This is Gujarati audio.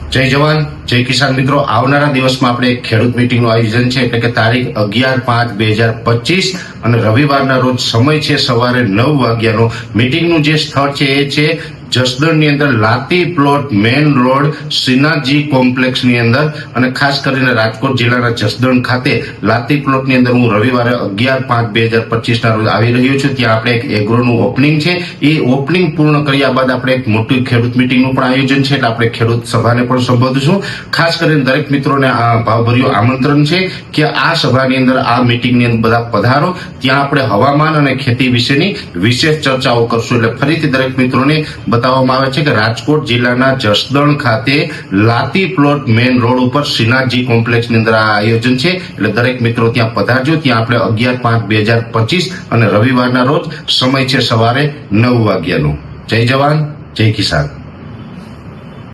જય જવાન જય કિસાન મિત્રો, આવનારા દિવસમાં આપણે ખેડૂત મીટિંગનું આયોજન છે, એટલે કે તારીખ 11/5/2025 અને રવિવારના રોજ સમય છે સવારે 9 વાગ્યાનો. મીટિંગનું જે સ્થળ છે એ છે જસદણની અંદર લાતી પ્લોટ મેઇન રોડ શ્રીનાથજી કોમ્પ્લેક્સની અંદર, અને ખાસ કરીને રાજકોટ જિલ્લાના જસદણ ખાતે લાતી પ્લોટની અંદર હું રવિવારે 11/5/2025 ના રોજ આવી રહ્યો છું. ત્યાં આપણે એક એગ્રોનું ઓપનિંગ છે. એ ઓપનિંગ પૂર્ણ કર્યા બાદ આપણે એક મોટી ખેડૂત મીટિંગનું પણ આયોજન છે, એટલે આપણે ખેડૂત સભાને પણ સંબોધીશું. ખાસ કરીને દરેક મિત્રોને આ ભાવભર્યું આમંત્રણ છે કે આ સભાની અંદર, આ મીટિંગની અંદર બધા પધારો. ત્યાં આપણે હવામાન અને ખેતી વિશેની વિશેષ ચર્ચાઓ કરશું. એટલે ફરીથી દરેક મિત્રોને બતાવવામાં આવે છે કે રાજકોટ જિલ્લાના જસદણ ખાતે લાતી પ્લોટ મેઇન રોડ ઉપર શ્રીનાથજી કોમ્પ્લેક્સની અંદર આ આયોજન છે. એટલે દરેક મિત્રો ત્યાં પધારજો. ત્યાં આપણે 11/5/2025 અને રવિવારના રોજ સમય છે સવારે 9 વાગ્યાનો. જય જવાન જય કિસાન.